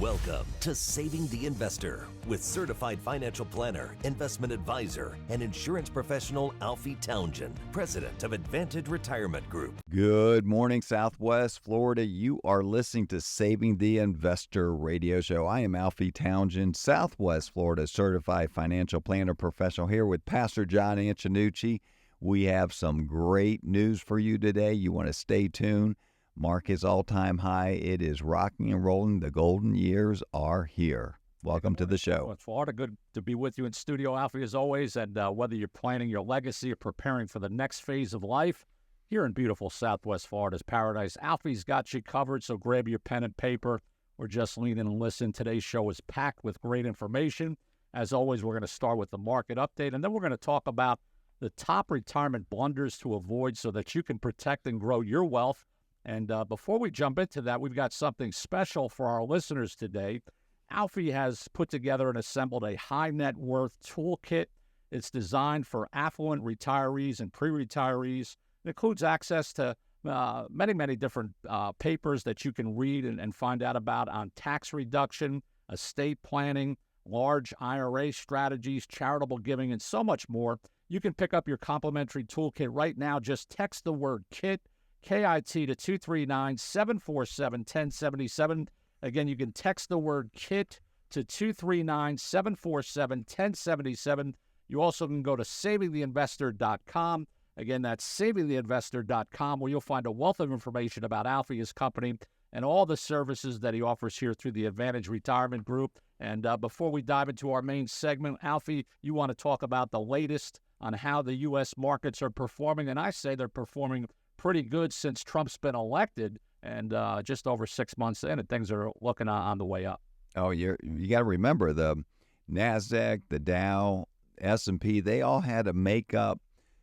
Welcome to Saving the Investor with certified financial planner, investment advisor, and insurance professional Alfie Townsend, president of Advantage Retirement Group. Good morning, Southwest Florida. You are listening to Saving the Investor radio show. I am Alfie Townsend, Southwest Florida certified financial planner professional, here with Pastor John Antonucci. We have some great news for you today. You want to stay tuned. Market's all-time high. It is rocking and rolling. The golden years are here. Welcome to the show. It's Florida. Good to be with you in studio, Alfie, as always. And whether you're planning your legacy or preparing for the next phase of life, here in beautiful Southwest Florida's paradise, Alfie's got you covered. So grab your pen and paper or just lean in and listen. Today's show is packed with great information. As always, we're going to start with the market update, and then we're going to talk about the top retirement blunders to avoid so that you can protect and grow your wealth. And before we jump into that, we've got something special for our listeners today. Alfie has put together and assembled a high net worth toolkit. It's designed for affluent retirees and pre-retirees. It includes access to many different papers that you can read and find out about on tax reduction, estate planning, large IRA strategies, charitable giving, and so much more. You can pick up your complimentary toolkit right now. Just text the word KIT, K-I-T, to 239-747-1077. Again, you can text the word KIT to 239-747-1077. You also can go to savingtheinvestor.com. Again, that's savingtheinvestor.com, where you'll find a wealth of information about Alfie, his company, and all the services that he offers here through the Advantage Retirement Group. And before we dive into our main segment, Alfie, you want to talk about the latest on how the U.S. markets are performing. And I say they're performing pretty good since Trump's been elected, and just over 6 months in, and things are looking on the way up. Oh, you got to remember the NASDAQ, the Dow, S&P, they all had to make up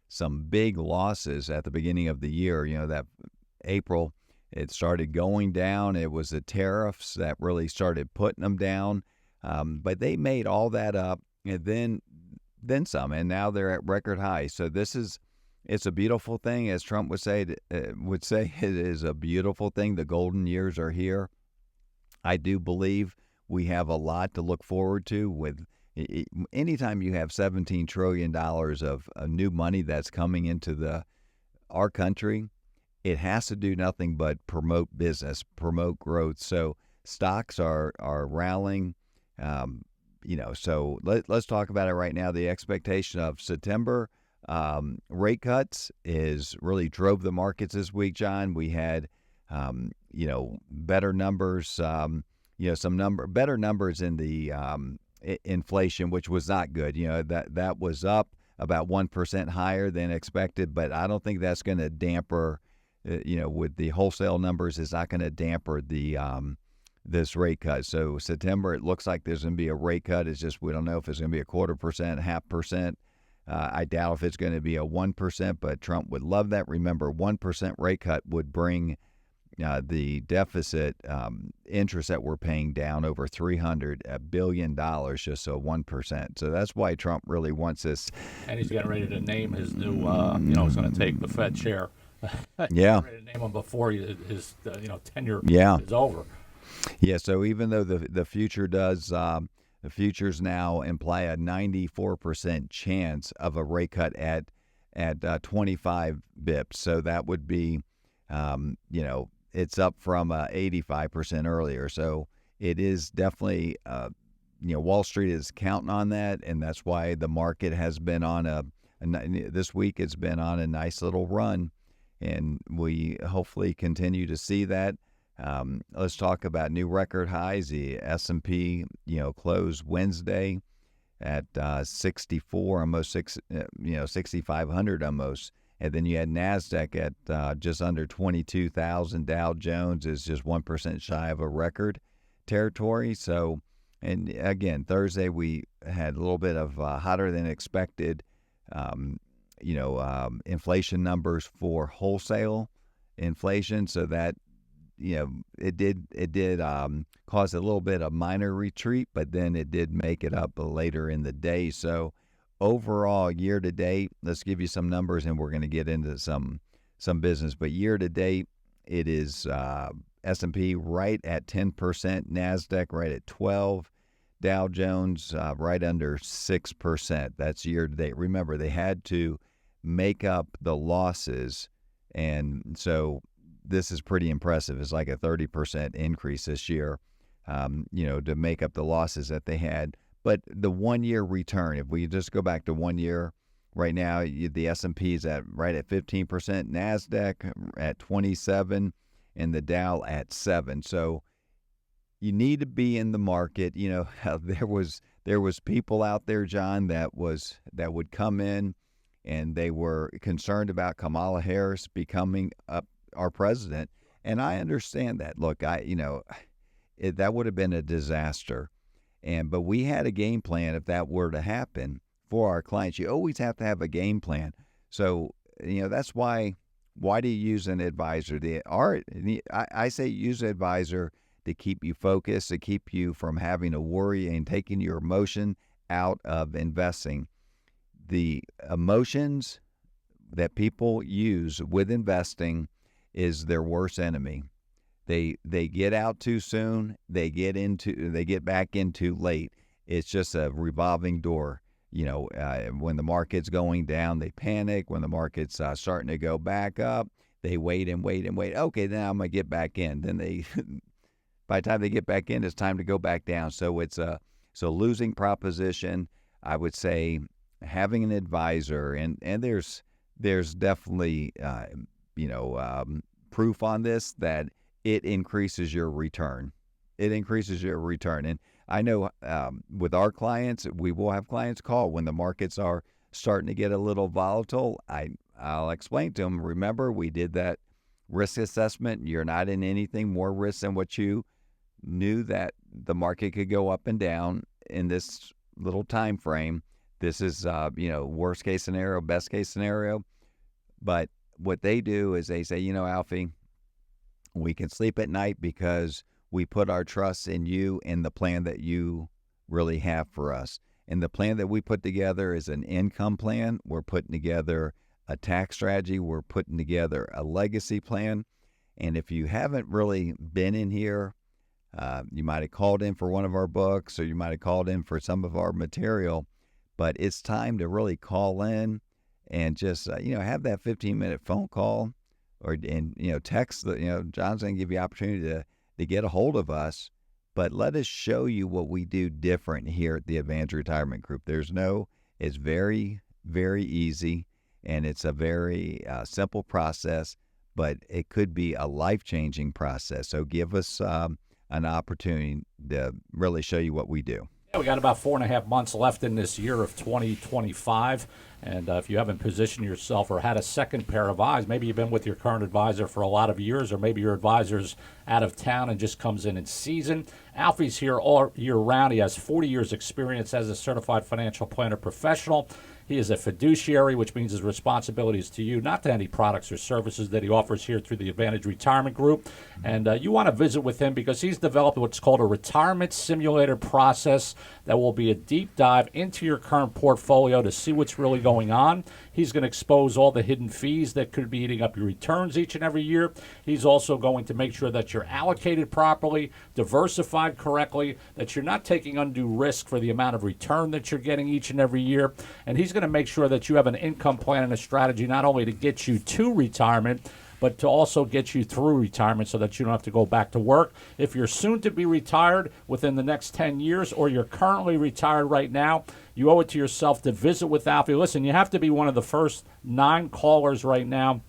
some big losses at the beginning of the year. You know, that April, it started going down. It was the tariffs that really started putting them down. But they made all that up, and then some, and now they're at record highs. So it's a beautiful thing, as Trump would say. It is a beautiful thing. The golden years are here. I do believe we have a lot to look forward to. With anytime you have $17 trillion of new money that's coming into our country, it has to do nothing but promote business, promote growth. So stocks are rallying. So let's talk about it right now. The expectation of September rate cuts really drove the markets this week, John. We had, better numbers, better numbers in the inflation, which was not good. That was up about 1% higher than expected, but I don't think that's going to damper, with the wholesale numbers, is not going to damper this rate cut. So September, it looks like there's going to be a rate cut. It's just we don't know if it's going to be 0.25%, 0.5%. I doubt if it's going to be a 1%, but Trump would love that. Remember, 1% rate cut would bring the deficit interest that we're paying down over $300 billion, just so 1%. So that's why Trump really wants this. And he's getting ready to name his new, he's going to take the Fed chair. Yeah. Ready to name him before his tenure is over. Yeah, so even though the future does... the futures now imply a 94% chance of a rate cut at 25 bips. So that would be, it's up from 85% earlier. So it is definitely, Wall Street is counting on that, and that's why the market has been on this week it's been on a nice little run, and we hopefully continue to see that. Let's talk about new record highs. The S&P, closed Wednesday at 64, almost 6,500 almost. And then you had NASDAQ at just under 22,000. Dow Jones is just 1% shy of a record territory. So, and again, Thursday we had a little bit of hotter than expected, inflation numbers for wholesale inflation. So that, it did cause a little bit of minor retreat, but then it did make it up later in the day. So overall, year to date, let's give you some numbers, and we're going to get into some business. But year to date, it is S&P right at 10%, NASDAQ right at 12, Dow Jones right under 6%. That's year to date. Remember, they had to make up the losses, and so this is pretty impressive. It's like a 30% increase this year, to make up the losses that they had. But the 1 year return, if we just go back to 1 year, right now the S&P is right at 15%, NASDAQ at 27%, and the Dow at 7%. So you need to be in the market. There was people out there, John, that would come in, and they were concerned about Kamala Harris becoming our president, and I understand that. Look, that would have been a disaster, but we had a game plan if that were to happen for our clients. You always have to have a game plan. So that's why. Why do you use an advisor? I say use an advisor to keep you focused, to keep you from having to worry and taking your emotion out of investing. The emotions that people use with investing is their worst enemy. They get out too soon. They get back in too late. It's just a revolving door. When the market's going down, they panic. When the market's starting to go back up, they wait and wait and wait. Okay, then I'm going to get back in. Then by the time they get back in, it's time to go back down. So it's a losing proposition. I would say having an advisor, and there's definitely, proof on this that it increases your return. It increases your return. And I know with our clients, we will have clients call when the markets are starting to get a little volatile. I'll explain to them, remember, we did that risk assessment. You're not in anything more risk than what you knew that the market could go up and down in this little time frame. This is, worst case scenario, best case scenario. But what they do is they say, Alfie, we can sleep at night because we put our trust in you and the plan that you really have for us. And the plan that we put together is an income plan. We're putting together a tax strategy. We're putting together a legacy plan. And if you haven't really been in here, you might have called in for one of our books, or you might have called in for some of our material, but it's time to really call in and just, have that 15-minute phone call and text. John's going to give you opportunity to get a hold of us, but let us show you what we do different here at the Advantage Retirement Group. It's very, very easy, and it's a very simple process, but it could be a life-changing process. So give us an opportunity to really show you what we do. Yeah, we got about 4.5 months left in this year of 2025. And if you haven't positioned yourself or had a second pair of eyes, maybe you've been with your current advisor for a lot of years, or maybe your advisor's out of town and just comes in season. Alfie's here all year round. He has 40 years experience as a certified financial planner professional. He is a fiduciary, which means his responsibility is to you, not to any products or services that he offers here through the Advantage Retirement Group. And you want to visit with him because he's developed what's called a retirement simulator process that will be a deep dive into your current portfolio to see what's really going on. He's going to expose all the hidden fees that could be eating up your returns each and every year. He's also going to make sure that you're allocated properly, diversified correctly, that you're not taking undue risk for the amount of return that you're getting each and every year. And he's going to make sure that you have an income plan and a strategy not only to get you to retirement, but to also get you through retirement so that you don't have to go back to work. If you're soon to be retired within the next 10 years, or you're currently retired right now, you owe it to yourself to visit with Alfie. Listen, you have to be one of the first 9 callers right now.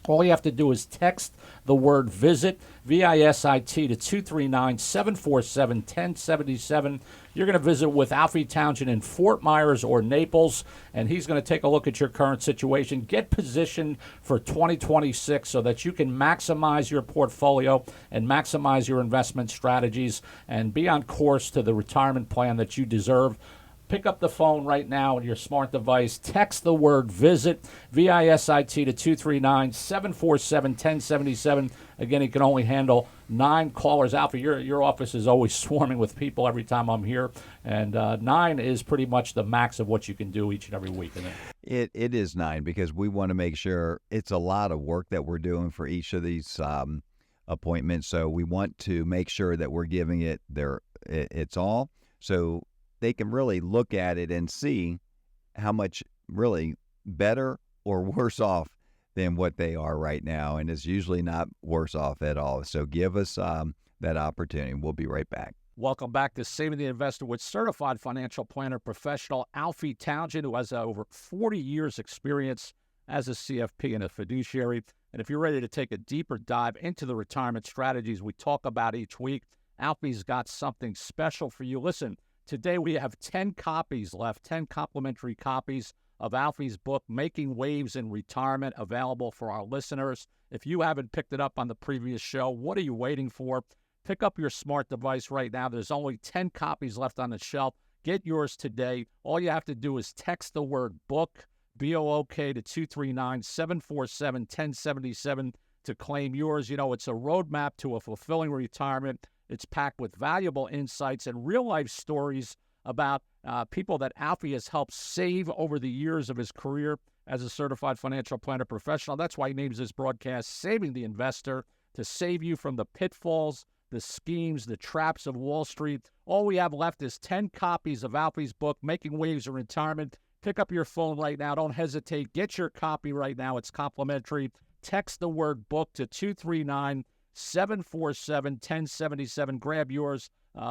All you have to do is text the word VISIT, V-I-S-I-T, to 239-747-1077. You're going to visit with Alfie Townsend in Fort Myers or Naples, and he's going to take a look at your current situation, get positioned for 2026 so that you can maximize your portfolio and maximize your investment strategies and be on course to the retirement plan that you deserve. Pick up the phone right now on your smart device. Text the word VISIT, V-I-S-I-T, to 239-747-1077. Again, he can only handle 9 callers. Alfie, your office is always swarming with people every time I'm here, and 9 is pretty much the max of what you can do each and every week, isn't it? It is 9 because we want to make sure it's a lot of work that we're doing for each of these appointment. So we want to make sure that we're giving it its all, so they can really look at it and see how much really better or worse off than what they are right now. And it's usually not worse off at all. So give us that opportunity. We'll be right back. Welcome back to Saving the Investor with certified financial planner professional Alfie Townsend, who has over 40 years experience as a CFP and a fiduciary. And if you're ready to take a deeper dive into the retirement strategies we talk about each week, Alfie's got something special for you. Listen, today we have 10 copies left, 10 complimentary copies of Alfie's book, Making Waves in Retirement, available for our listeners. If you haven't picked it up on the previous show, what are you waiting for? Pick up your smart device right now. There's only 10 copies left on the shelf. Get yours today. All you have to do is text the word book, B-O-O-K, to 239-747-1077 to claim yours. You know, it's a roadmap to a fulfilling retirement. It's packed with valuable insights and real-life stories about people that Alfie has helped save over the years of his career as a certified financial planner professional. That's why he names this broadcast Saving the Investor, to save you from the pitfalls, the schemes, the traps of Wall Street. All we have left is 10 copies of Alfie's book, Making Waves in Retirement. Pick up your phone right now. Don't hesitate. Get your copy right now. It's complimentary. Text the word book to 239-747-1077. Grab yours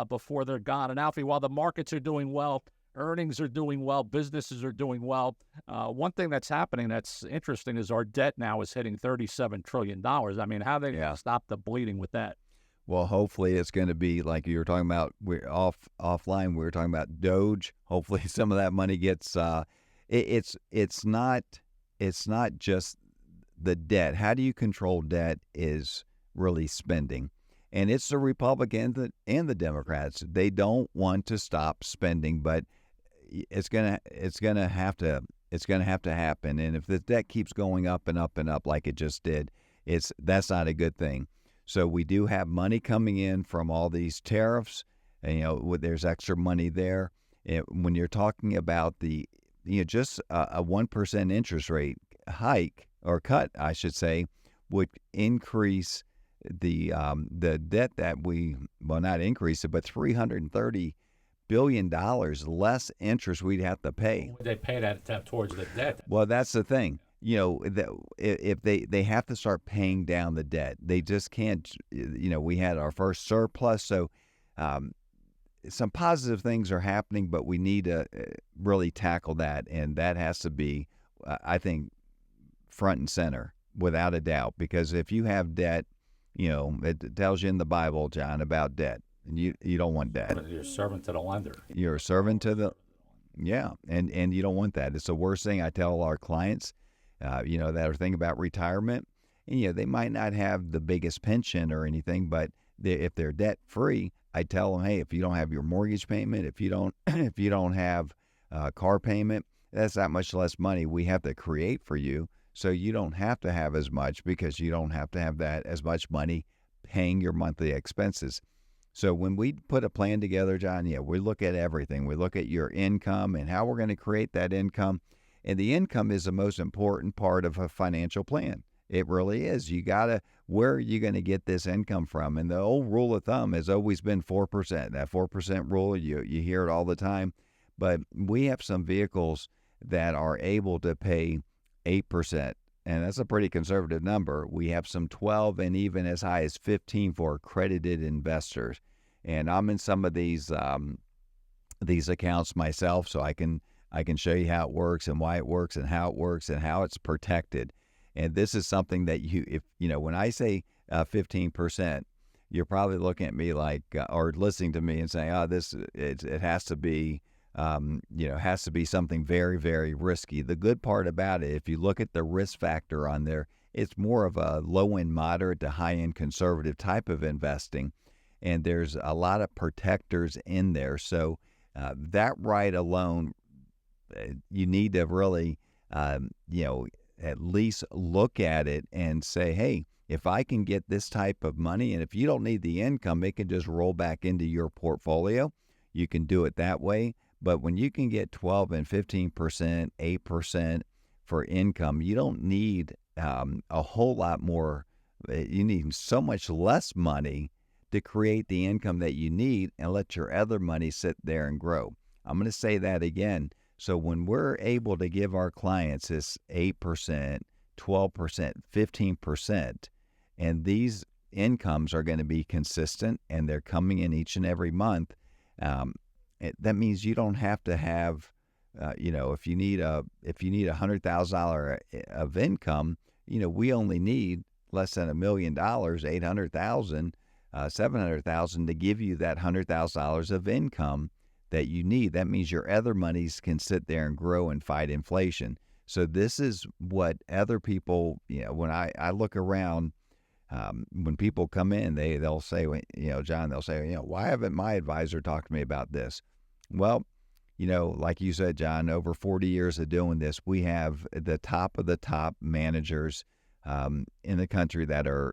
before they're gone. And Alfie, while the markets are doing well, earnings are doing well, businesses are doing well, one thing that's happening that's interesting is our debt now is hitting $37 trillion. I mean, how are they going to stop the bleeding with that? Well, hopefully it's going to be like you were talking about. We're offline. We were talking about Doge. Hopefully some of that money gets. It's not just the debt. How do you control debt is really spending, and it's the Republicans and the Democrats. They don't want to stop spending, but it's gonna have to happen. And if the debt keeps going up and up and up like it just did, that's not a good thing. So we do have money coming in from all these tariffs, and there's extra money there. When you're talking about just a 1% interest rate hike or cut, I should say, would increase the debt that not increase it, but $330 billion less interest we'd have to pay. Would they pay that towards the debt? Well, that's the thing. If they have to start paying down the debt, they just can't. We had our first surplus, so some positive things are happening, but we need to really tackle that, and that has to be, I think, front and center without a doubt. Because if you have debt, it tells you in the Bible, John, about debt, and you don't want debt. You're a servant to the lender. You're a servant to the, and you don't want that. It's the worst thing. I tell our clients. That are thinking about retirement, and they might not have the biggest pension or anything, but if they're debt free, I tell them, hey, if you don't have your mortgage payment, if you don't have a car payment, that's that much less money we have to create for you, so you don't have to have as much, because you don't have to have that as much money paying your monthly expenses. So when we put a plan together, John, we look at everything. We look at your income and how we're going to create that income. And the income is the most important part of a financial plan. It really is. Where are you going to get this income from? And the old rule of thumb has always been 4%. That 4% rule, you hear it all the time. But we have some vehicles that are able to pay 8%. And that's a pretty conservative number. We have some 12 and even as high as 15 for accredited investors. And I'm in some of these accounts myself, so I can show you how it works and why it works and how it works and how it's protected. And this is something that when I say 15%, you're probably looking at me like, or listening to me and saying, it has to be, has to be something very, very risky. The good part about it, if you look at the risk factor on there, it's more of a low-end, moderate to high-end conservative type of investing. And there's a lot of protectors in there. So that right alone, you need to really, at least look at it and say, hey, if I can get this type of money, and if you don't need the income, it can just roll back into your portfolio. You can do it that way. But when you can get 12 and 15%, 8% for income, you don't need a whole lot more you need so much less money to create the income that you need and let your other money sit there and grow. I'm going to say that again. So when we're able to give our clients this 8%, 12%, 15%, and these incomes are going to be consistent and they're coming in each and every month, that means you don't have to have, if you need $100,000 of income, we only need less than $1 million, 800,000, 700,000 to give you that $100,000 of income that you need. That means your other monies can sit there and grow and fight inflation. So this is what other people, when I look around, when people come in, they'll say, John, they'll say, why haven't my advisor talked to me about this? Well, like you said, John, over 40 years of doing this, we have the top of the top managers in the country that are,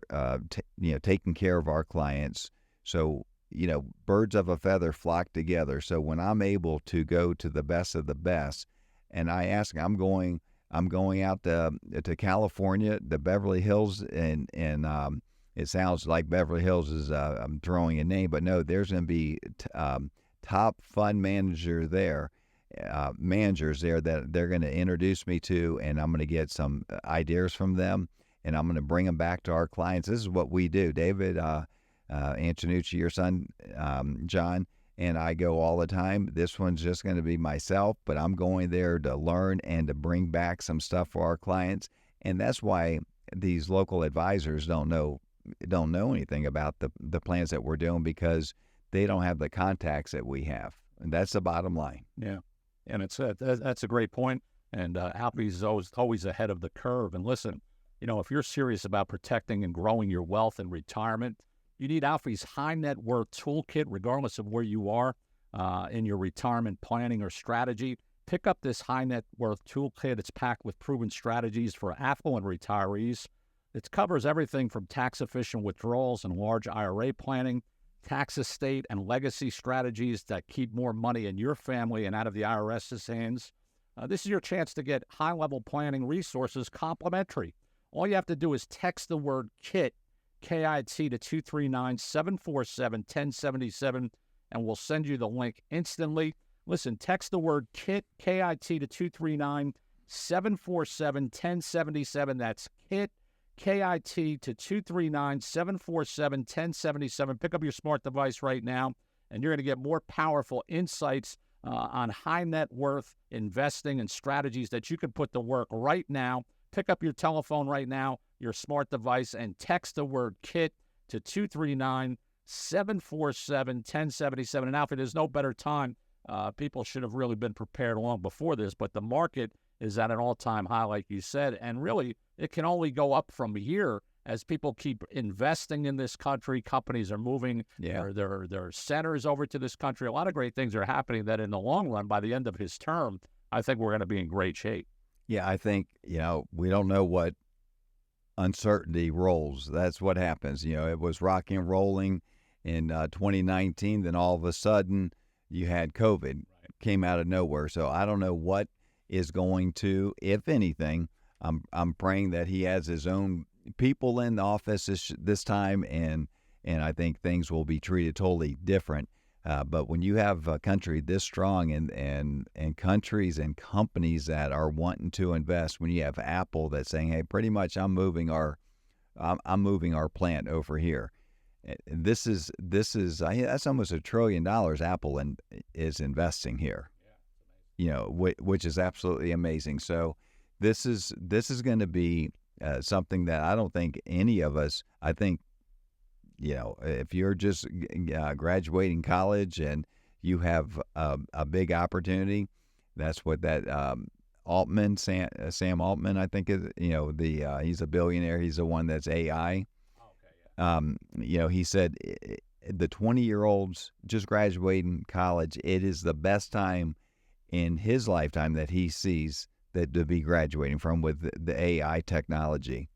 taking care of our clients. So, birds of a feather flock together. So when I'm able to go to the best of the best, and I ask, I'm going out to California, the Beverly Hills, and it sounds like Beverly Hills is I'm throwing a name, but no, there's going to be top fund managers there that they're going to introduce me to, and I'm going to get some ideas from them, and I'm going to bring them back to our clients. This is what we do, David Antonucci, your son, John, and I go all the time. This one's just going to be myself, but I'm going there to learn and to bring back some stuff for our clients. And that's why these local advisors don't know anything about the plans that we're doing, because they don't have the contacts that we have. And that's the bottom line. Yeah. And that's a great point. And Alfie's always ahead of the curve. And listen, if you're serious about protecting and growing your wealth in retirement, you need Alfie's high net worth toolkit, regardless of where you are in your retirement planning or strategy. Pick up this high net worth toolkit. It's packed with proven strategies for affluent retirees. It covers everything from tax efficient withdrawals and large IRA planning, tax estate and legacy strategies that keep more money in your family and out of the IRS's hands. This is your chance to get high level planning resources complimentary. All you have to do is text the word KIT, K-I-T, to 239-747-1077, and we'll send you the link instantly. Listen, text the word KIT, K-I-T, to 239-747-1077. That's KIT, K-I-T, to 239-747-1077. Pick up your smart device right now, and you're going to get more powerful insights on high net worth investing and strategies that you can put to work right now. Pick up your telephone right now, your smart device, and text the word KIT to 239-747-1077. And Alfie, there's no better time. People should have really been prepared long before this, but the market is at an all-time high, like you said, and really it can only go up from here as people keep investing in this country. Companies are moving their centers over to this country. A lot of great things are happening that in the long run, by the end of his term, I think we're going to be in great shape. Yeah, I think, we don't know what uncertainty rolls. That's what happens. It was rocking and rolling in 2019. Then all of a sudden you had COVID, came out of nowhere. So I don't know what is going to, if anything, I'm praying that he has his own people in the office this time, and I think things will be treated totally different. But when you have a country this strong and countries and companies that are wanting to invest, when you have Apple that's saying, hey, pretty much I'm moving our plant over here. This is that's almost $1 trillion Apple is investing here. Which is absolutely amazing. So this is going to be something that I don't think any of us, I think, if you're just graduating college and you have a big opportunity, that's what that Sam Altman, I think, is. He's a billionaire. He's the one that's AI. He said the 20-year-olds just graduating college, it is the best time in his lifetime that he sees that to be graduating from with the AI technology.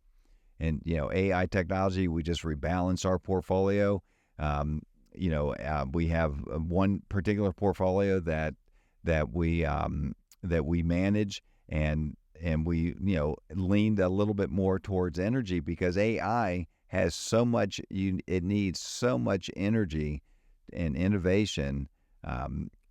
And, AI technology, we just rebalance our portfolio. We have one particular portfolio that we manage, and we, leaned a little bit more towards energy because AI has so much, it needs so much energy and innovation,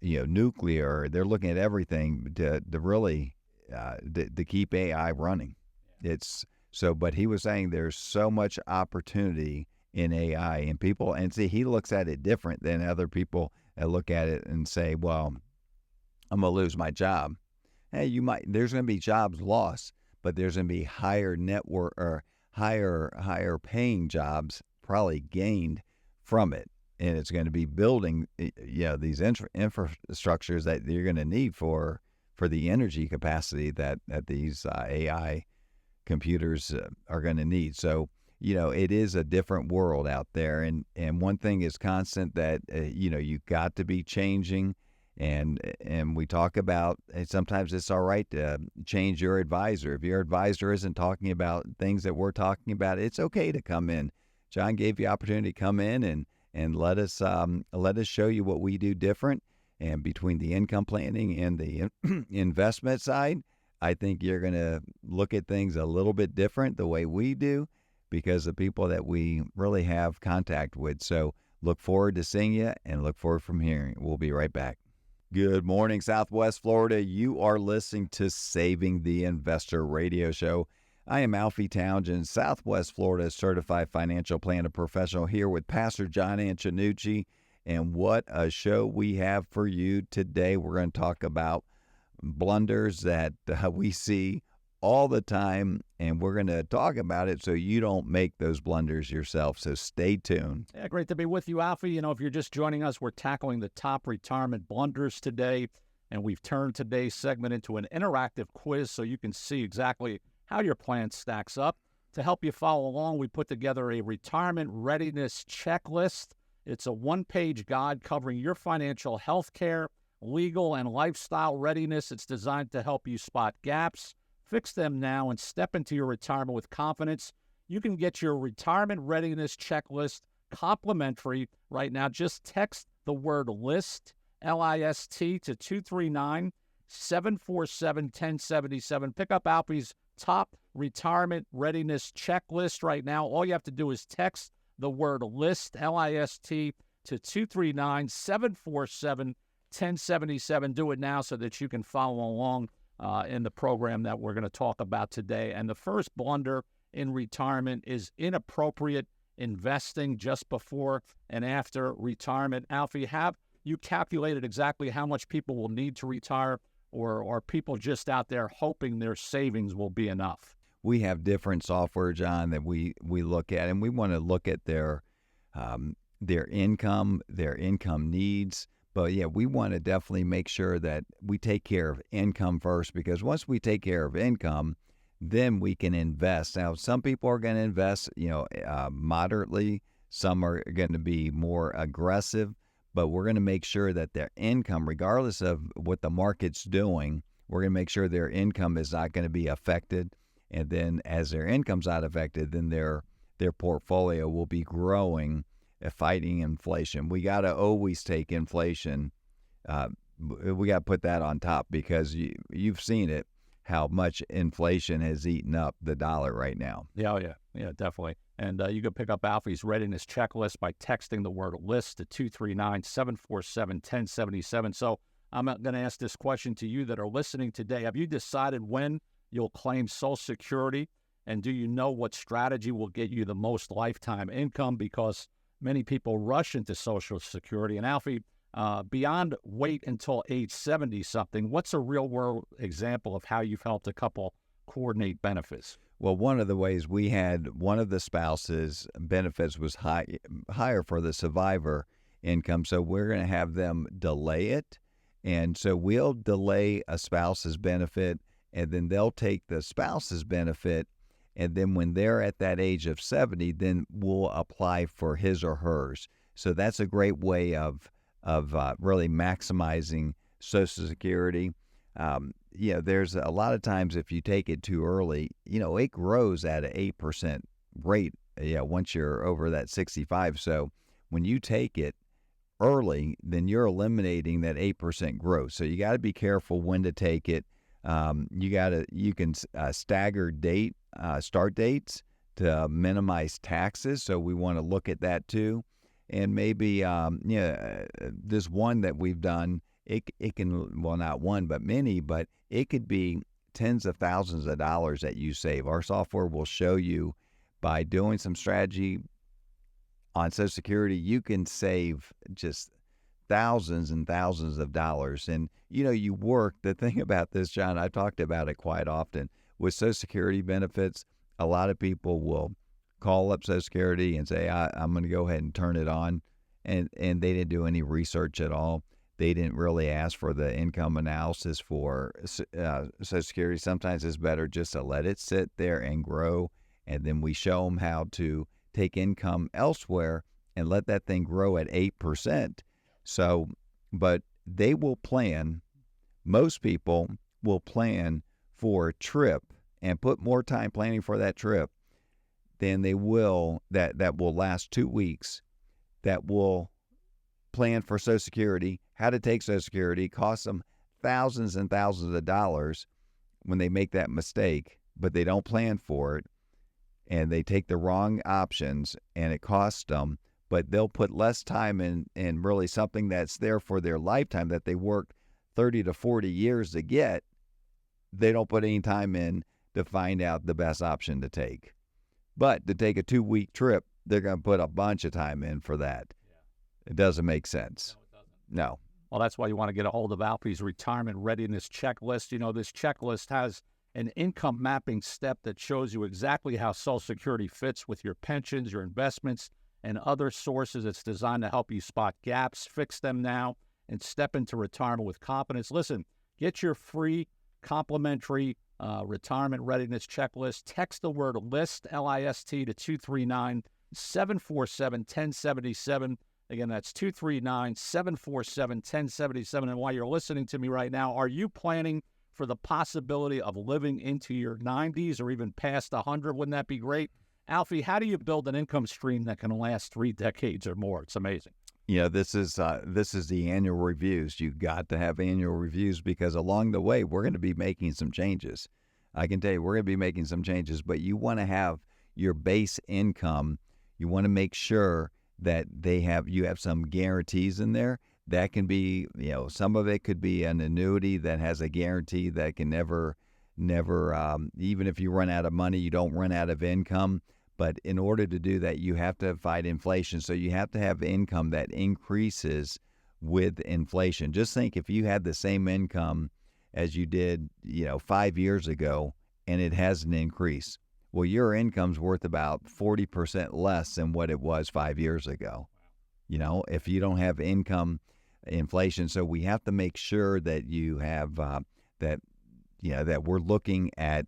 nuclear. They're looking at everything to really to keep AI running. It's so, but he was saying there's so much opportunity in AI, and people, and see, he looks at it different than other people that look at it and say, well, I'm going to lose my job. Hey, there's going to be jobs lost, but there's going to be higher network or higher paying jobs probably gained from it. And it's going to be building, these infrastructures that you're going to need for the energy capacity that these AI computers are going to need. So, it is a different world out there. And one thing is constant that, you got to be changing. And we talk about, sometimes it's all right to change your advisor. If your advisor isn't talking about things that we're talking about, it's okay to come in. John gave you opportunity to come in and let us show you what we do different. And between the income planning and the investment side, I think you're going to look at things a little bit different the way we do because of people that we really have contact with. So look forward to seeing you and look forward from hearing. We'll be right back. Good morning, Southwest Florida. You are listening to Saving the Investor radio show. I am Alfie Townsend, Southwest Florida Certified Financial Planner Professional, here with Pastor John Antonucci. And what a show we have for you today. We're going to talk about blunders that we see all the time, and we're going to talk about it so you don't make those blunders yourself. So stay tuned. Yeah, great to be with you, Alfie. If you're just joining us, we're tackling the top retirement blunders today, and we've turned today's segment into an interactive quiz so you can see exactly how your plan stacks up. To help you follow along, we put together a retirement readiness checklist. It's a one-page guide covering your financial health care, legal, and lifestyle readiness. It's designed to help you spot gaps, fix them now, and step into your retirement with confidence. You can get your retirement readiness checklist complimentary right now. Just text the word LIST, L-I-S-T, to 239-747-1077. Pick up Alfie's top retirement readiness checklist right now. All you have to do is text the word LIST, L-I-S-T, to 239-747-1077. Do it now so that you can follow along in the program that we're going to talk about today. And the first blunder in retirement is inappropriate investing just before and after retirement. Alfie, have you calculated exactly how much people will need to retire, or are people just out there hoping their savings will be enough? We have different software, John, that we look at, and we want to look at their income needs. But yeah, we want to definitely make sure that we take care of income first, because once we take care of income, then we can invest. Now, some people are going to invest, moderately. Some are going to be more aggressive, but we're going to make sure that their income, regardless of what the market's doing, we're going to make sure their income is not going to be affected. And then as their income's not affected, then their portfolio will be growing, fighting inflation. We got to always take inflation. We got to put that on top, because you've seen it, how much inflation has eaten up the dollar right now. Yeah, definitely. And you can pick up Alfie's readiness checklist by texting the word LIST to 239-747-1077. So I'm going to ask this question to you that are listening today. Have you decided when you'll claim Social Security? And do you know what strategy will get you the most lifetime income? Because many people rush into Social Security. And Alfie, beyond wait until age 70-something, what's a real-world example of how you've helped a couple coordinate benefits? Well, one of the ways we had one of the spouses' benefits was higher for the survivor income, so we're going to have them delay it. And so we'll delay a spouse's benefit, and then they'll take the spouse's benefit, and then when they're at that age of 70, then we'll apply for his or hers. So that's a great way of really maximizing Social Security. There's a lot of times if you take it too early, it grows at an 8% rate, once you're over that 65. So when you take it early, then you're eliminating that 8% growth. So you got to be careful when to take it. You can stagger start dates to minimize taxes. So we want to look at that too. And maybe, this one that we've done, it can, well, not one, but many, but it could be tens of thousands of dollars that you save. Our software will show you by doing some strategy on Social Security, you can save just thousands and thousands of dollars. And, you work, the thing about this, John, I talked about it quite often, with Social Security benefits, a lot of people will call up Social Security and say, I'm going to go ahead and turn it on. And they didn't do any research at all. They didn't really ask for the income analysis for Social Security. Sometimes it's better just to let it sit there and grow. And then we show them how to take income elsewhere and let that thing grow at 8%. So, but they will plan, most people will plan for a trip and put more time planning for that trip than they will, that will last 2 weeks, that will plan for Social Security, how to take Social Security, costs them thousands and thousands of dollars when they make that mistake, but they don't plan for it, and they take the wrong options, and it costs them, but they'll put less time in really something that's there for their lifetime that they worked 30 to 40 years to get. They don't put any time in to find out the best option to take. But to take a 2-week trip, they're going to put a bunch of time in for that. Yeah. It doesn't make sense. No, it doesn't. No. Well, that's why you want to get a hold of Alfie's retirement readiness checklist. This checklist has an income mapping step that shows you exactly how Social Security fits with your pensions, your investments, and other sources. It's designed to help you spot gaps, fix them now, and step into retirement with confidence. Listen, get your free complimentary retirement readiness checklist. Text the word LIST, L-I-S-T, to 239-747-1077. Again, that's 239-747-1077. And while you're listening to me right now, are you planning for the possibility of living into your 90s or even past 100? Wouldn't that be great? Alfie, how do you build an income stream that can last 3 decades or more? It's amazing. This is the annual reviews. You got to have annual reviews because along the way, we're going to be making some changes. I can tell you, we're going to be making some changes, but you want to have your base income. You want to make sure that you have some guarantees in there. That can be, some of it could be an annuity that has a guarantee that can never, even if you run out of money, you don't run out of income. But in order to do that, you have to fight inflation. So you have to have income that increases with inflation. Just think if you had the same income as you did, 5 years ago, and it hasn't increased. Well, your income's worth about 40% less than what it was 5 years ago. If you don't have income inflation. So we have to make sure that you have that we're looking at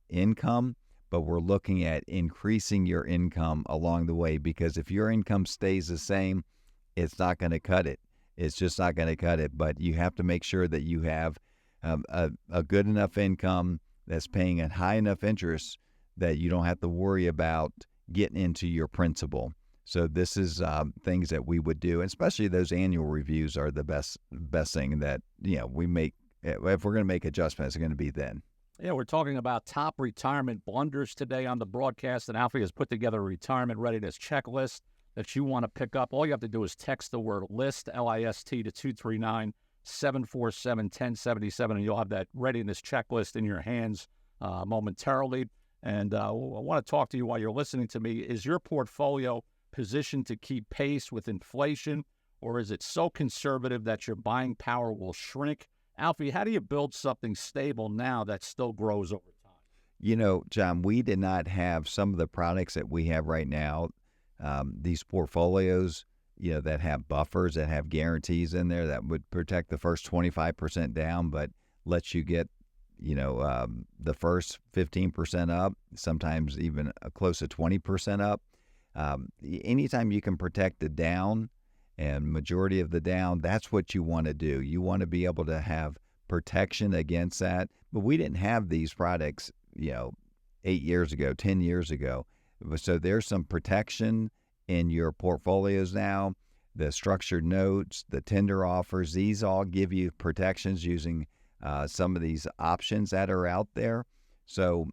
income, but we're looking at increasing your income along the way, because if your income stays the same, it's not going to cut it. It's just not going to cut it. But you have to make sure that you have a good enough income that's paying a high enough interest that you don't have to worry about getting into your principal. So this is things that we would do, and especially those annual reviews are the best thing that we make. If we're going to make adjustments, it's going to be then. Yeah, we're talking about top retirement blunders today on the broadcast, and Alfie has put together a retirement readiness checklist that you want to pick up. All you have to do is text the word LIST, L-I-S-T, to 239-747-1077, and you'll have that readiness checklist in your hands momentarily. And I want to talk to you while you're listening to me. Is your portfolio positioned to keep pace with inflation, or is it so conservative that your buying power will shrink? Alfie, how do you build something stable now that still grows over time? John, we did not have some of the products that we have right now, these portfolios, that have buffers, that have guarantees in there that would protect the first 25% down, but lets you get, the first 15% up, sometimes even close to 20% up. Anytime you can protect the down and majority of the down, that's what you want to do. You want to be able to have protection against that. But we didn't have these products, 8 years ago, 10 years ago. So there's some protection in your portfolios now. The structured notes, the tender offers, these all give you protections using some of these options that are out there. So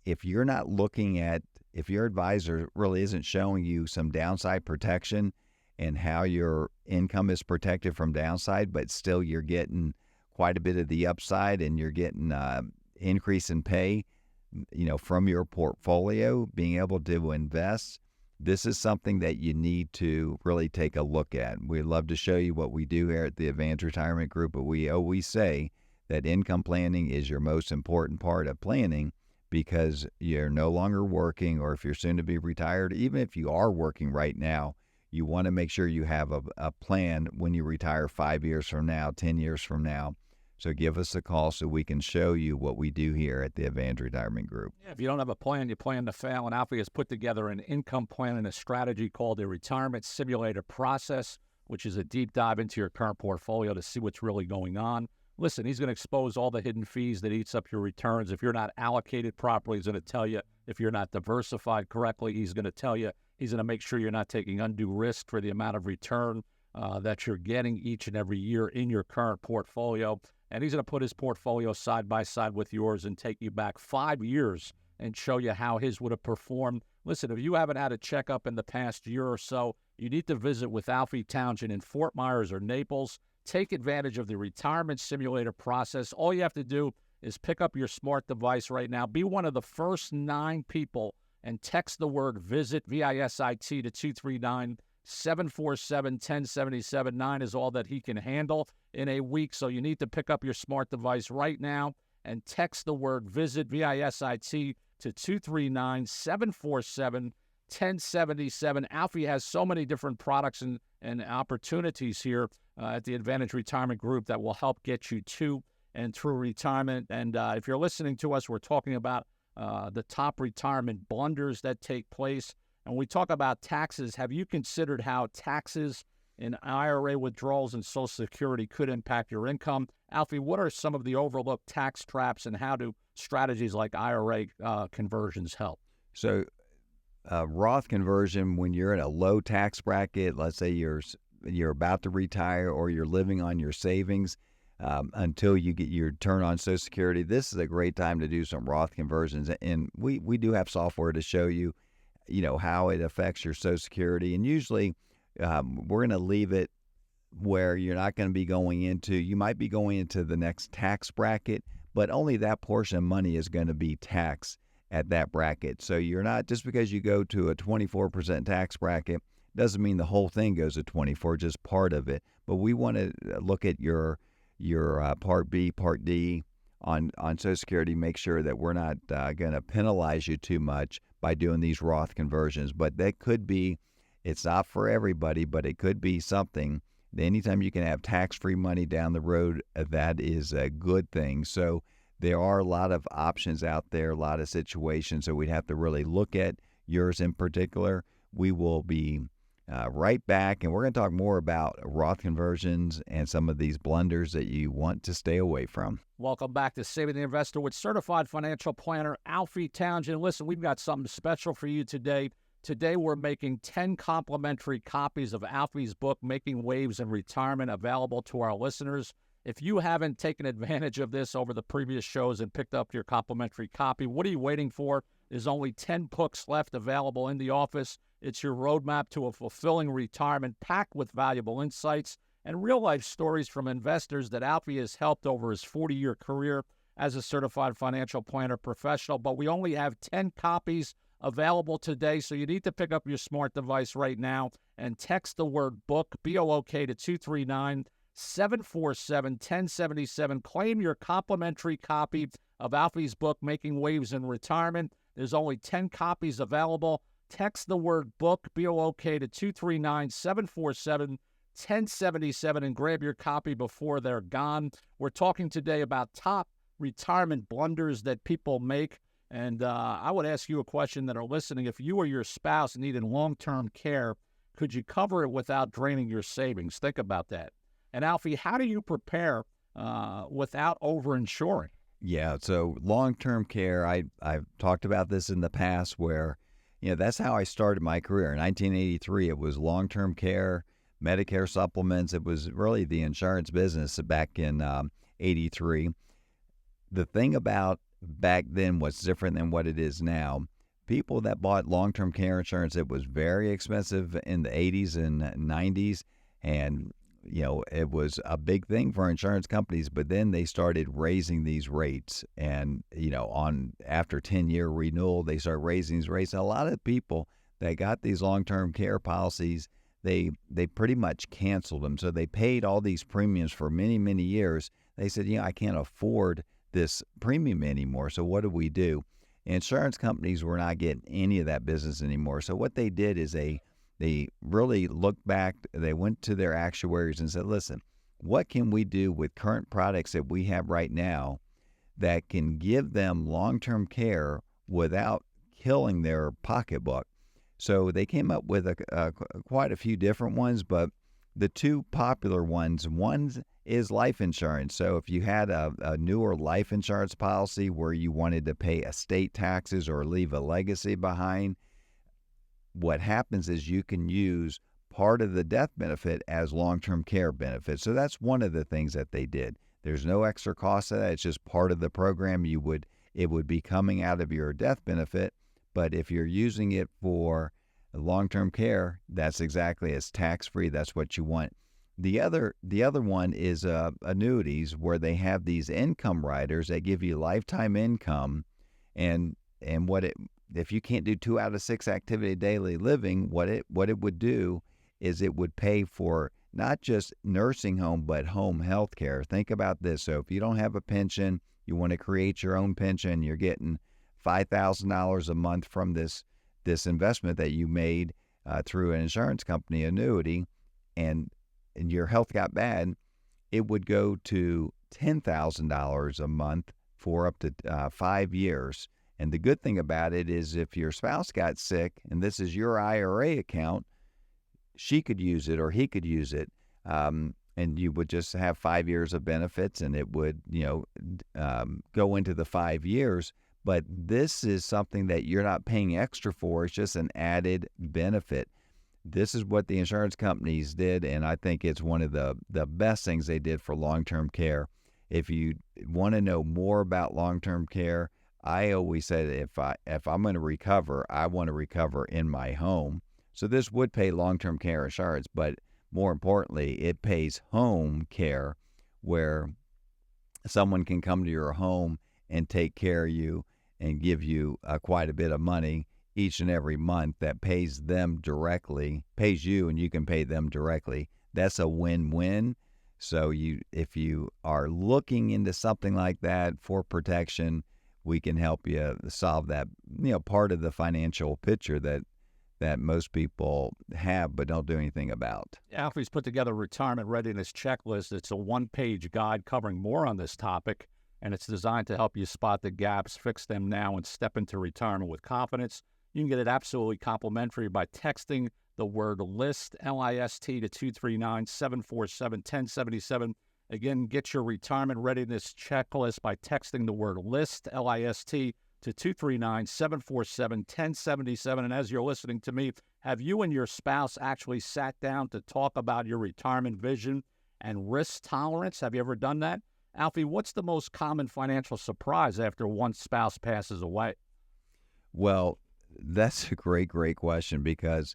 if you're not looking at if your advisor really isn't showing you some downside protection and how your income is protected from downside, but still you're getting quite a bit of the upside and you're getting increase in pay, from your portfolio, being able to invest, this is something that you need to really take a look at. We'd love to show you what we do here at the Advantage Retirement Group, but we always say that income planning is your most important part of planning, because you're no longer working, or if you're soon to be retired, even if you are working right now, you want to make sure you have a plan when you retire 5 years from now, 10 years from now. So give us a call so we can show you what we do here at the Advantage Retirement Group. Yeah, if you don't have a plan, you plan to fail. And Alfie has put together an income plan and a strategy called a retirement simulator process, which is a deep dive into your current portfolio to see what's really going on. Listen, he's going to expose all the hidden fees that eats up your returns. If you're not allocated properly, he's going to tell you. If you're not diversified correctly, he's going to tell you. He's going to make sure you're not taking undue risk for the amount of return that you're getting each and every year in your current portfolio. And he's going to put his portfolio side by side with yours and take you back 5 years and show you how his would have performed. Listen, if you haven't had a checkup in the past year or so, you need to visit with Alfie Townsend in Fort Myers or Naples. Take advantage of the retirement simulator process. All you have to do is pick up your smart device right now. Be one of the first 9 people and text the word VISIT, V-I-S-I-T, to 239-747-1077. 9 is all that he can handle in a week. So you need to pick up your smart device right now and text the word VISIT, V-I-S-I-T, to 239-747-1077. Alfie has so many different products and opportunities here at the Advantage Retirement Group that will help get you to and through retirement. And if you're listening to us, we're talking about the top retirement blunders that take place. And when we talk about taxes, have you considered how taxes in IRA withdrawals and Social Security could impact your income? Alfie, what are some of the overlooked tax traps, and how do strategies like IRA conversions help? So Roth conversion, when you're in a low tax bracket, let's say you're about to retire or you're living on your savings until you get your turn on Social Security, this is a great time to do some Roth conversions. And we do have software to show you, how it affects your Social Security. And usually we're going to leave it where you're not going to be you might be going into the next tax bracket, but only that portion of money is going to be taxed at that bracket. So you're not, just because you go to a 24% tax bracket, doesn't mean the whole thing goes to 24, just part of it. But we want to look at your Part B, Part D on Social Security, make sure that we're not going to penalize you too much by doing these Roth conversions. But that could be, it's not for everybody, but it could be something. Anytime you can have tax-free money down the road, that is a good thing. So there are a lot of options out there, a lot of situations, so we'd have to really look at yours in particular. We will be right back, and we're going to talk more about Roth conversions and some of these blunders that you want to stay away from. Welcome back to Saving the Investor with certified financial planner Alfie Townsend. Listen, we've got something special for you today. Today, we're making 10 complimentary copies of Alfie's book, Making Waves in Retirement, available to our listeners. If you haven't taken advantage of this over the previous shows and picked up your complimentary copy, what are you waiting for? There's only 10 books left available in the office. It's your roadmap to a fulfilling retirement, packed with valuable insights and real-life stories from investors that Alfie has helped over his 40-year career as a certified financial planner professional. But we only have 10 copies available today, so you need to pick up your smart device right now and text the word book, B-O-O-K, to 239-747-1077. Claim your complimentary copy of Alfie's book, Making Waves in Retirement. There's only 10 copies available. Text the word book, B-O-O-K, to 239-747-1077 and grab your copy before they're gone. We're talking today about top retirement blunders that people make. And I would ask you a question that are listening. If you or your spouse needed long-term care, could you cover it without draining your savings? Think about that. And Alfie, how do you prepare without over-insuring? Yeah, so long-term care, I've talked about this in the past where, that's how I started my career. In 1983, it was long-term care, Medicare supplements. It was really the insurance business back in 83. The thing about back then was different than what it is now. people that bought long-term care insurance, it was very expensive in the 80s and 90s. And, it was a big thing for insurance companies, but then they started raising these rates. And, after 10-year renewal, they started raising these rates. And a lot of people that got these long-term care policies, they pretty much canceled them. So they paid all these premiums for many, many years. They said, I can't afford this premium anymore. So what do we do? Insurance companies were not getting any of that business anymore. So what they did is they really looked back. They went to their actuaries and said, listen, what can we do with current products that we have right now that can give them long-term care without killing their pocketbook? So they came up with quite a few different ones, but the two popular ones, one is life insurance. So if you had a newer life insurance policy where you wanted to pay estate taxes or leave a legacy behind, what happens is you can use part of the death benefit as long-term care benefit. So that's one of the things that they did. There's no extra cost to that. It's just part of the program. It would be coming out of your death benefit, but if you're using it for long-term care, that's exactly, it's tax-free. That's what you want. The other one is annuities, where they have these income riders that give you lifetime income, and if you can't do 2 out of 6 activity daily living, what it would do is it would pay for not just nursing home, but home health care. Think about this. So if you don't have a pension, you want to create your own pension, you're getting $5,000 a month from this investment that you made through an insurance company annuity, and your health got bad, it would go to $10,000 a month for up to 5 years. And the good thing about it is if your spouse got sick, and this is your IRA account, she could use it or he could use it, and you would just have 5 years of benefits, and it would go into the 5 years. But this is something that you're not paying extra for. It's just an added benefit. This is what the insurance companies did, and I think it's one of the best things they did for long-term care. If you want to know more about long-term care, I always said if I'm going to recover, I want to recover in my home. So this would pay long-term care insurance, but more importantly, it pays home care, where someone can come to your home and take care of you and give you quite a bit of money each and every month that pays them directly, pays you, and you can pay them directly. That's a win-win. So if you are looking into something like that for protection, we can help you solve that, part of the financial picture that most people have but don't do anything about. Alfie's put together a retirement readiness checklist. It's a one-page guide covering more on this topic, and it's designed to help you spot the gaps, fix them now, and step into retirement with confidence. You can get it absolutely complimentary by texting the word LIST, L-I-S-T, to 239-747-1077. Again, get your retirement readiness checklist by texting the word LIST, L-I-S-T, to 239-747-1077. And as you're listening to me, have you and your spouse actually sat down to talk about your retirement vision and risk tolerance? Have you ever done that? Alfie, what's the most common financial surprise after one spouse passes away? Well, that's a great question, because,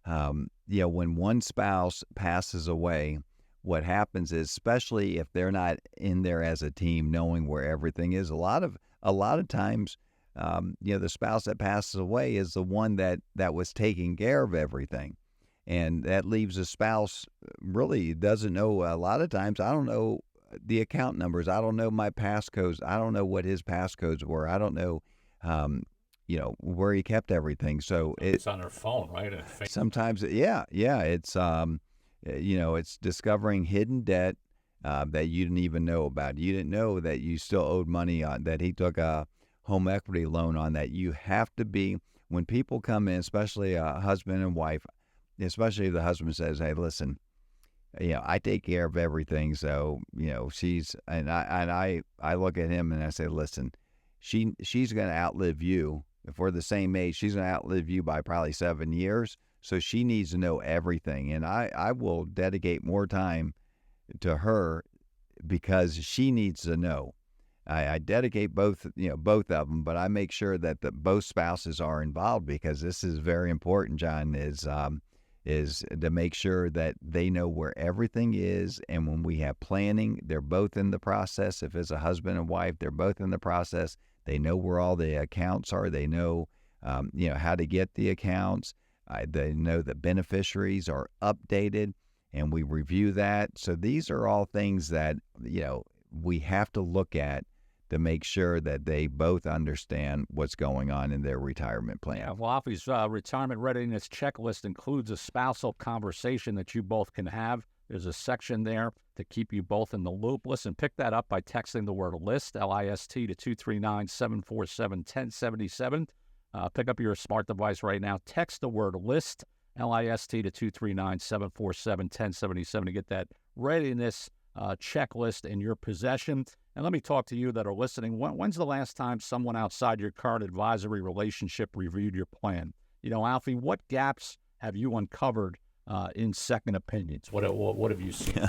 when one spouse passes away, what happens is, especially if they're not in there as a team, knowing where everything is, a lot of times, the spouse that passes away is the one that was taking care of everything. And that leaves a spouse really doesn't know. A lot of times, I don't know the account numbers. I don't know my passcodes. I don't know what his passcodes were. I don't know, where he kept everything. So it's on their phone, right? Sometimes, yeah. It's, it's discovering hidden debt that you didn't even know about. You didn't know that you still owed money on, that he took a home equity loan on. That you have to be, when people come in, especially a husband and wife, especially if the husband says, hey, listen, I take care of everything. So, she's, and I look at him and I say, listen, she's going to outlive you. If we're the same age, she's going to outlive you by probably 7 years. So she needs to know everything. And I will dedicate more time to her because she needs to know. I dedicate both of them, but I make sure that both spouses are involved, because this is very important, John, is to make sure that they know where everything is. And when we have planning, they're both in the process. If it's a husband and wife, they're both in the process. They know where all the accounts are. They know, how to get the accounts. They know the beneficiaries are updated, and we review that. So these are all things that, we have to look at to make sure that they both understand what's going on in their retirement plan. Yeah, well, Alfie's retirement readiness checklist includes a spousal conversation that you both can have. There's a section there to keep you both in the loop. Listen, pick that up by texting the word LIST, L-I-S-T, to 239-747-1077. Pick up your smart device right now. Text the word LIST, L-I-S-T, to 239-747-1077 to get that readiness checklist in your possession. And let me talk to you that are listening. When's the last time someone outside your current advisory relationship reviewed your plan? Alfie, what gaps have you uncovered in second opinions? What have you seen?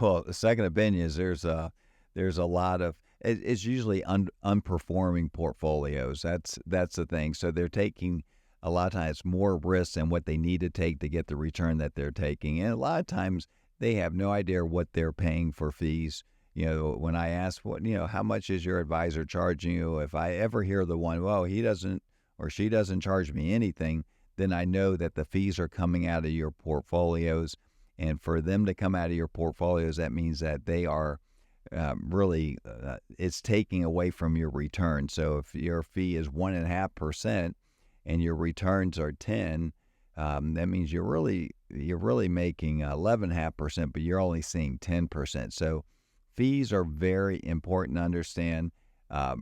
Well, second opinions, there's a lot of, it's usually unperforming portfolios. That's the thing. So they're taking a lot of times more risks than what they need to take to get the return that they're taking. And a lot of times they have no idea what they're paying for fees. When I ask how much is your advisor charging you, if I ever hear the one, well, he doesn't or she doesn't charge me anything, then I know that the fees are coming out of your portfolios. And for them to come out of your portfolios, that means that they are really, it's taking away from your return. So if your fee is 1.5% and your returns are 10, that means you're really making 11.5%, but you're only seeing 10%. So fees are very important to understand.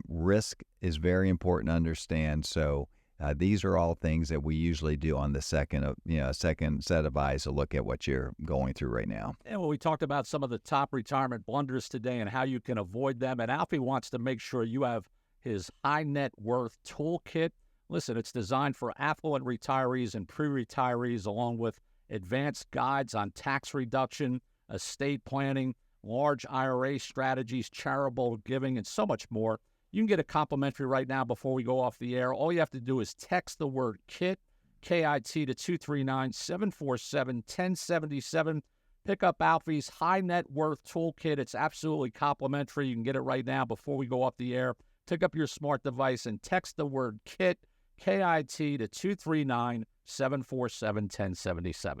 Risk is very important to understand. So these are all things that we usually do on the second set of eyes to look at what you're going through right now. And we talked about some of the top retirement blunders today and how you can avoid them. And Alfie wants to make sure you have his high net worth toolkit. Listen, it's designed for affluent retirees and pre-retirees, along with advanced guides on tax reduction, estate planning, large IRA strategies, charitable giving, and so much more. You can get it complimentary right now before we go off the air. All you have to do is text the word KIT, K-I-T, to 239-747-1077. Pick up Alfie's High Net Worth Toolkit. It's absolutely complimentary. You can get it right now before we go off the air. Pick up your smart device and text the word KIT, K-I-T, to 239-747-1077.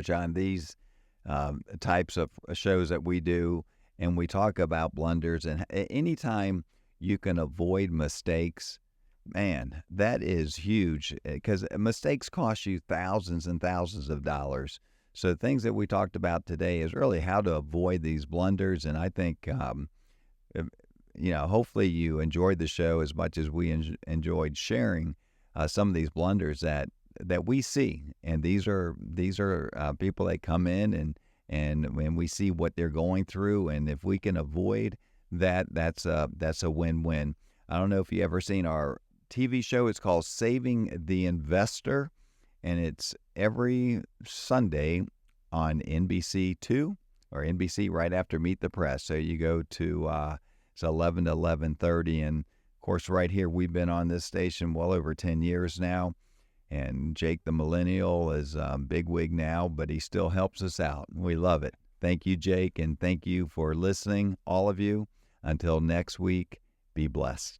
John, these types of shows that we do, and we talk about blunders, and anytime you can avoid mistakes, man, that is huge, because mistakes cost you thousands and thousands of dollars. So things that we talked about today is really how to avoid these blunders. And I think, hopefully you enjoyed the show as much as we enjoyed sharing some of these blunders that we see. And these are people that come in and when we see what they're going through, and if we can avoid that, that's a win-win. I don't know if you ever seen our TV show. It's called Saving the Investor, and it's every Sunday on NBC2 or NBC right after Meet the Press. So you go to it's 11 to 11:30, and of course right here we've been on this station well over 10 years now. And Jake the Millennial is bigwig now, but he still helps us out. We love it. Thank you, Jake, and thank you for listening, all of you. Until next week, be blessed.